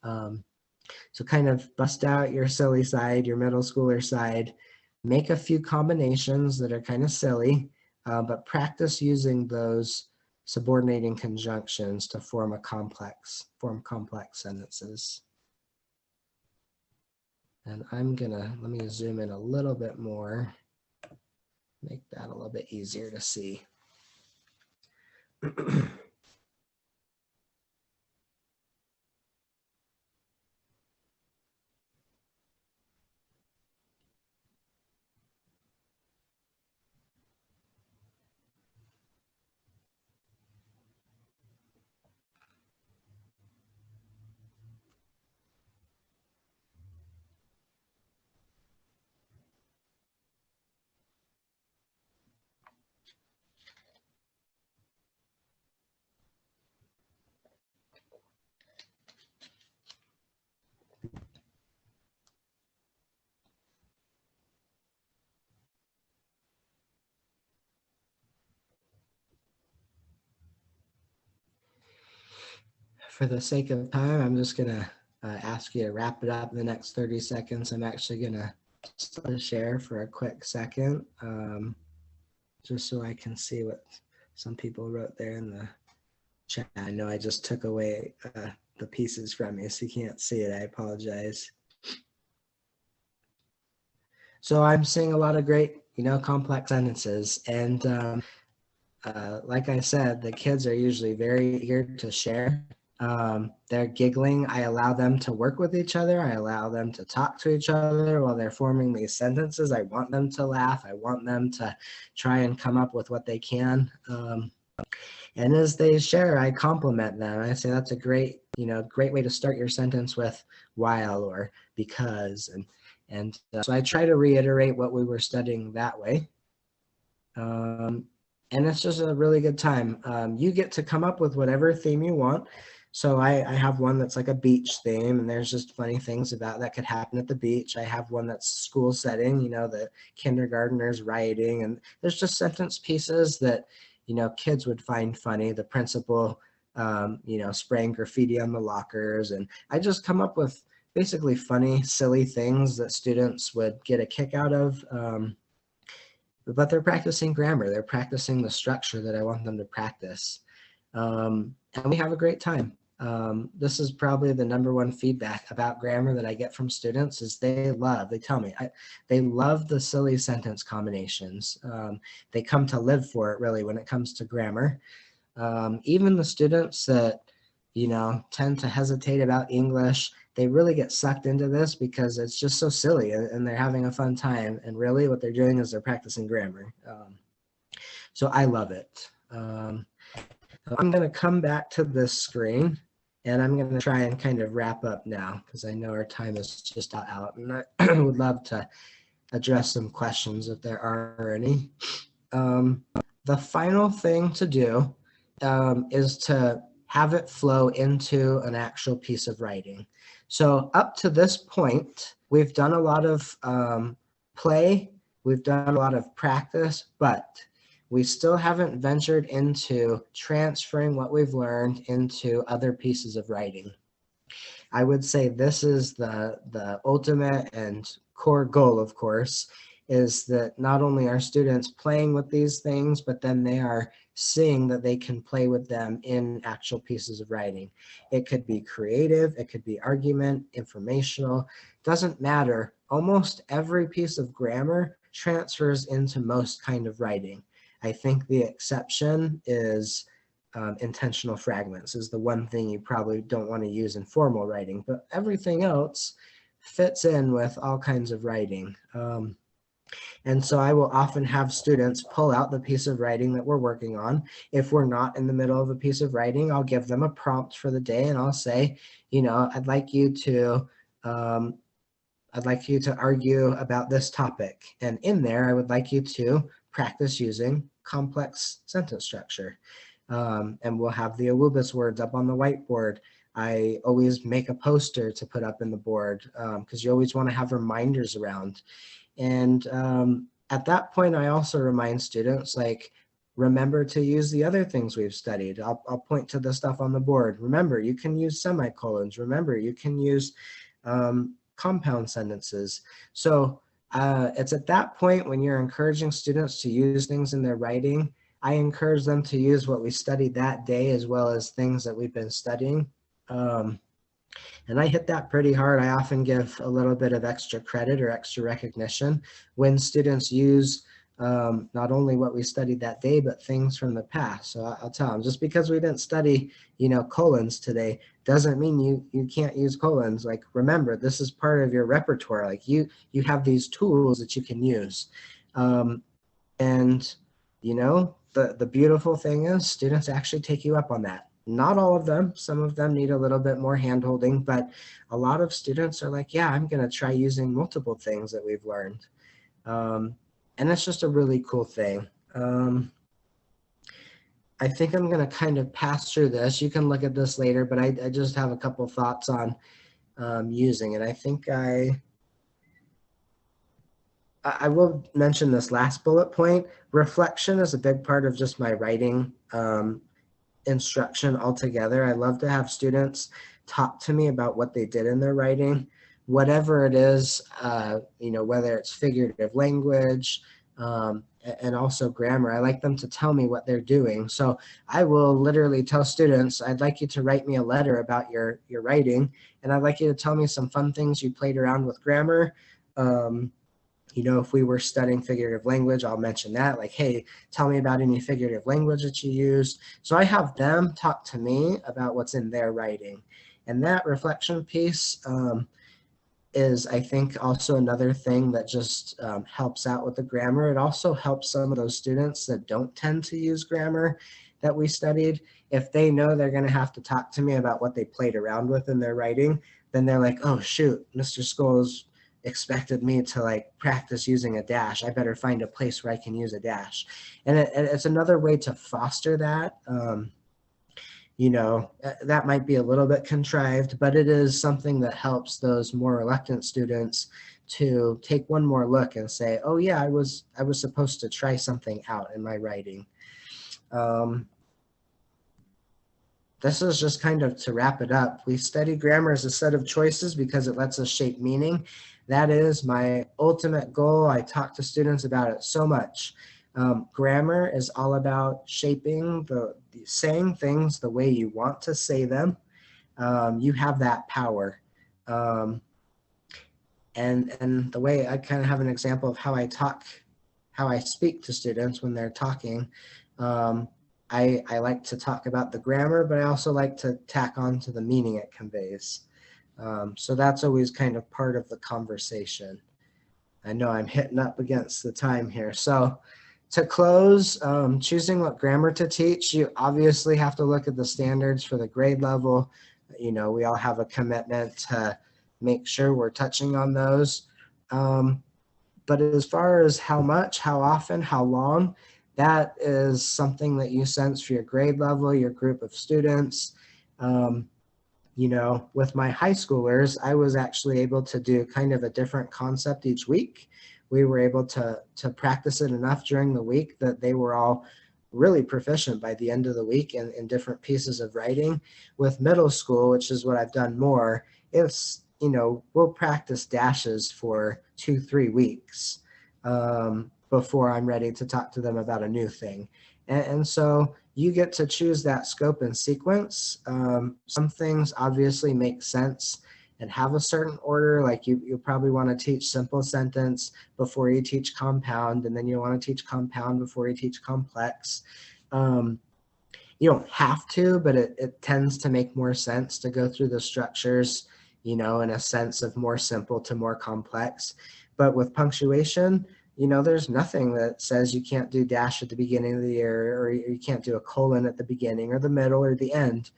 [SPEAKER 2] So kind of bust out your silly side, your middle schooler side, make a few combinations that are kind of silly, but practice using those subordinating conjunctions to form complex sentences. And let me zoom in a little bit more, make that a little bit easier to see. For the sake of time, I'm just going to ask you to wrap it up in the next 30 seconds. I'm actually going to share for a quick second, just so I can see what some people wrote there in the chat. I know I just took away the pieces from you, so you can't see it. I apologize. So I'm seeing a lot of great, complex sentences. And like I said, the kids are usually very eager to share. They're giggling. I allow them to work with each other. I allow them to talk to each other while they're forming these sentences. I want them to laugh. I want them to try and come up with what they can. And as they share, I compliment them. I say that's a great way to start your sentence with while or because. And so I try to reiterate what we were studying that way. And it's just a really good time. You get to come up with whatever theme you want. So I have one that's like a beach theme, and there's just funny things about that could happen at the beach. I have one that's school setting, the kindergartners writing, and there's just sentence pieces that, kids would find funny. The principal, spraying graffiti on the lockers. And I just come up with basically funny, silly things that students would get a kick out of. But they're practicing grammar. They're practicing the structure that I want them to practice. And we have a great time. This is probably the #1 feedback about grammar that I get from students is they tell me, they love the silly sentence combinations. They come to live for it really when it comes to grammar. Even the students that, tend to hesitate about English, they really get sucked into this because it's just so silly and they're having a fun time. And really what they're doing is they're practicing grammar. So I love it. I'm going to come back to this screen and I'm going to try and kind of wrap up now because I know our time is just out and I would love to address some questions if there are any. The final thing to do is to have it flow into an actual piece of writing. So up to this point, we've done a lot of play, we've done a lot of practice, but we still haven't ventured into transferring what we've learned into other pieces of writing. I would say this is the ultimate and core goal, of course, is that not only are students playing with these things, but then they are seeing that they can play with them in actual pieces of writing. It could be creative, it could be argument, informational, doesn't matter. Almost every piece of grammar transfers into most kind of writing. I think the exception is intentional fragments is the one thing you probably don't want to use in formal writing, but everything else fits in with all kinds of writing. And so I will often have students pull out the piece of writing that we're working on. If we're not in the middle of a piece of writing, I'll give them a prompt for the day and I'll say, you know, I'd like you to argue about this topic. And in there, I would like you to practice using complex sentence structure. And we'll have the Awubis words up on the whiteboard. I always make a poster to put up in the board because you always want to have reminders around. And at that point, I also remind students, like, remember to use the other things we've studied. I'll point to the stuff on the board. Remember, you can use semicolons. Remember, you can use compound sentences. So it's at that point when you're encouraging students to use things in their writing, I encourage them to use what we studied that day as well as things that we've been studying. And I hit that pretty hard. I often give a little bit of extra credit or extra recognition when students use not only what we studied that day, but things from the past. So I'll tell them, just because we didn't study, you know, colons today, doesn't mean you can't use colons. Like, remember, this is part of your repertoire. Like, you have these tools that you can use. And, you know, the beautiful thing is students actually take you up on that. Not all of them. Some of them need a little bit more hand-holding, but a lot of students are like, yeah, I'm going to try using multiple things that we've learned. And it's just a really cool thing. I think I'm going to kind of pass through this. You can look at this later, but I just have a couple thoughts on using it. I think I will mention this last bullet point. Reflection is a big part of just my writing instruction altogether. I love to have students talk to me about what they did in their writing, whatever it is, you know, whether it's figurative language and also grammar. I like them to tell me what they're doing. So I will literally tell students, I'd like you to write me a letter about your writing, and I'd like you to tell me some fun things you played around with grammar. You know, if we were studying figurative language, I'll mention that, like, hey, tell me about any figurative language that you used. So I have them talk to me about what's in their writing. And that reflection piece is, I think, also another thing that just helps out with the grammar. It also helps some of those students that don't tend to use grammar that we studied. If they know they're going to have to talk to me about what they played around with in their writing, then they're like, oh, shoot, Mr. Scholes expected me to like practice using a dash. I better find a place where I can use a dash. And it's another way to foster that. You know, that might be a little bit contrived, but it is something that helps those more reluctant students to take one more look and say, oh yeah, I was supposed to try something out in my writing. This is just kind of to wrap it up. We study grammar as a set of choices because it lets us shape meaning. That is my ultimate goal. I talk to students about it so much. Grammar is all about shaping saying things the way you want to say them. You have that power. And the way I kind of have an example of how I speak to students when they're talking. I like to talk about the grammar, but I also like to tack on to the meaning it conveys. So that's always kind of part of the conversation. I know I'm hitting up against the time here. So to close, choosing what grammar to teach, you obviously have to look at the standards for the grade level. You know, we all have a commitment to make sure we're touching on those. But as far as how much, how often, how long, that is something that you sense for your grade level, your group of students. You know, with my high schoolers, I was actually able to do kind of a different concept each week. We were able to practice it enough during the week that they were all really proficient by the end of the week in different pieces of writing. With middle school, which is what I've done more, it's, you know, we'll practice dashes for 2-3 weeks before I'm ready to talk to them about a new thing. And so you get to choose that scope and sequence. Some things obviously make sense and have a certain order, like you'll probably want to teach simple sentence before you teach compound, and then you want to teach compound before you teach complex. You don't have to, but it tends to make more sense to go through the structures, in a sense of more simple to more complex. But with punctuation, there's nothing that says you can't do dash at the beginning of the year, or you can't do a colon at the beginning or the middle or the end.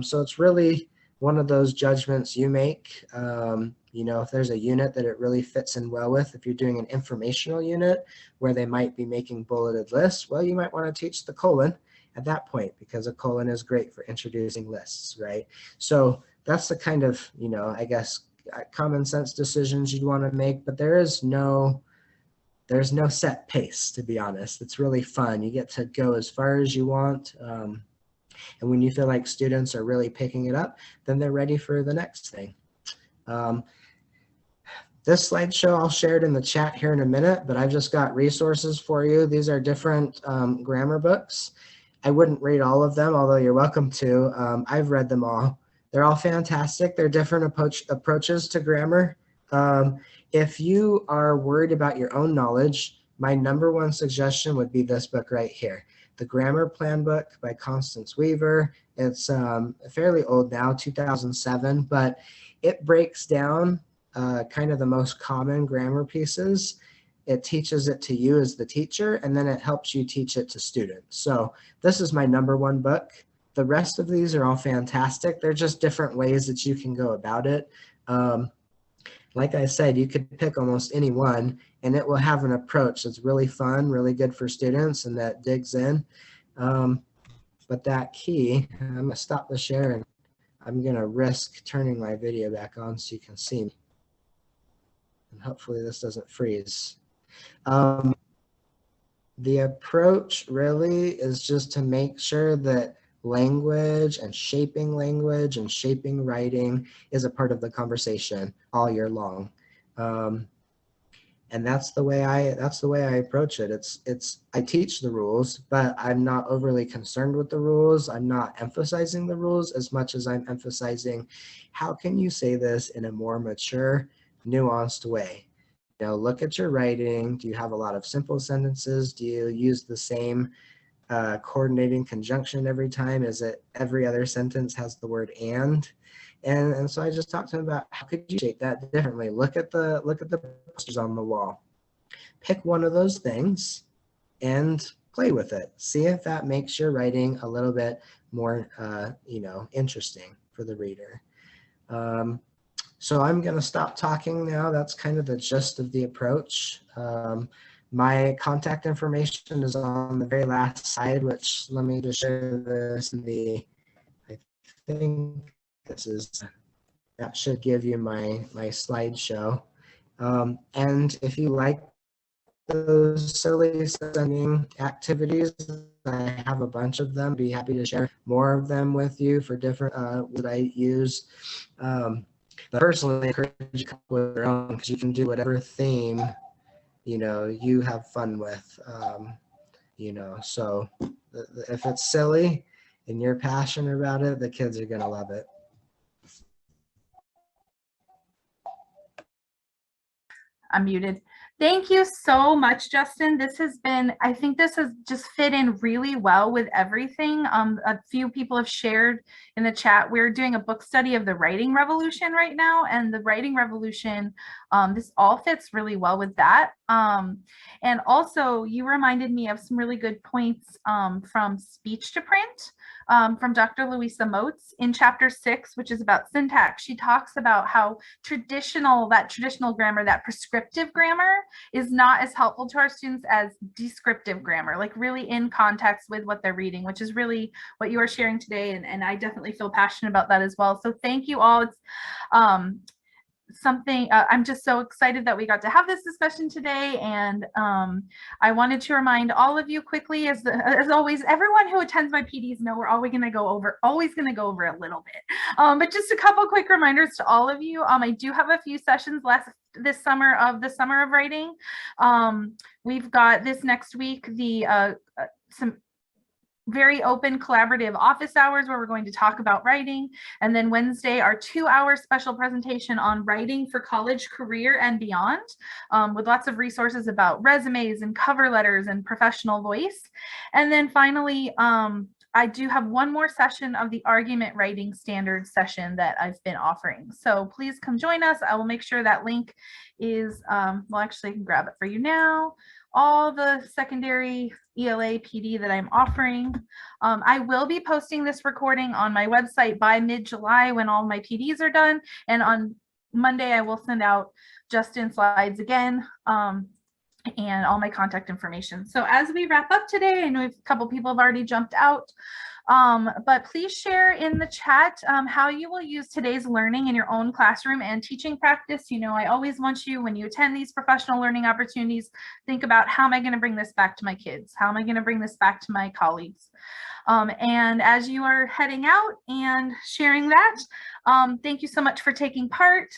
[SPEAKER 2] So it's really one of those judgments you make. If there's a unit that it really fits in well with, if you're doing an informational unit where they might be making bulleted lists, well, you might want to teach the colon at that point, because a colon is great for introducing lists, right? So that's the kind of, I guess, common sense decisions you'd want to make, but there's no set pace, to be honest. It's really fun. You get to go as far as you want. And when you feel like students are really picking it up, then they're ready for the next thing. This slideshow, I'll share it in the chat here in a minute, but I've just got resources for you. These are different grammar books. I wouldn't read all of them, although you're welcome to. I've read them all. They're all fantastic. They're different approaches to grammar. If you are worried about your own knowledge, my #1 suggestion would be this book right here, The Grammar Plan Book by Constance Weaver. It's fairly old now, 2007, but it breaks down kind of the most common grammar pieces. It teaches it to you as the teacher, and then it helps you teach it to students. So this is my #1 book. The rest of these are all fantastic. They're just different ways that you can go about it. Like I said, you could pick almost any one, and it will have an approach that's really fun, really good for students, and that digs in. But that key, I'm going to stop the share, and I'm going to risk turning my video back on so you can see me. And hopefully this doesn't freeze. The approach really is just to make sure that language and shaping writing is a part of the conversation all year long. And that's the way I approach it. I teach the rules, but I'm not overly concerned with the rules. I'm not emphasizing the rules as much as I'm emphasizing how can you say this in a more mature, nuanced way. Look at your writing. Do you have a lot of simple sentences? Do you use the same coordinating conjunction every time? Is it every other sentence has the word and so I just talked to him about how could you shape that differently. Look at the posters on the wall, pick one of those things and play with it. See if that makes your writing a little bit more interesting for the reader. So I'm going to stop talking now. That's kind of the gist of the approach. My contact information is on the very last slide, which let me just share this in I think that should give you my slideshow. And if you like those silly sending activities, I have a bunch of them. Be happy to share more of them with you for different that I use. But personally, I encourage you to come up with your own, because you can do whatever theme you have fun with. So if it's silly and you're passionate about it, the kids are gonna love it.
[SPEAKER 1] I'm muted. Thank you so much, Justin. I think this has just fit in really well with everything. A few people have shared in the chat, we're doing a book study of the writing revolution right now, and the writing revolution, this all fits really well with that. And also you reminded me of some really good points from Speech to Print, from Dr. Louisa Moats in chapter 6, which is about syntax. She talks about how traditional grammar, that prescriptive grammar, is not as helpful to our students as descriptive grammar, like really in context with what they're reading, which is really what you are sharing today. And I definitely feel passionate about that as well. So thank you all. It's something I'm just so excited that we got to have this discussion today, and I wanted to remind all of you quickly, as always, everyone who attends my PDs know we're always going to go over a little bit, but just a couple quick reminders to all of you. I do have a few sessions left this summer of the Summer of Writing. We've got this next week some very open collaborative office hours where we're going to talk about writing, and then Wednesday our 2-hour special presentation on writing for college, career, and beyond, with lots of resources about resumes and cover letters and professional voice. And then finally I do have one more session of the argument writing standards session that I've been offering. So please come join us. I will make sure that link is, well, actually I can grab it for you now. All the secondary ELA PD that I'm offering. I will be posting this recording on my website by mid-July when all my PDs are done. And on Monday, I will send out Justin's slides again. And all my contact information. So as we wrap up today, I know a couple people have already jumped out, but please share in the chat how you will use today's learning in your own classroom and teaching practice. You know, I always want you, when you attend these professional learning opportunities, think about, how am I going to bring this back to my kids? How am I going to bring this back to my colleagues? And as you are heading out and sharing that, thank you so much for taking part.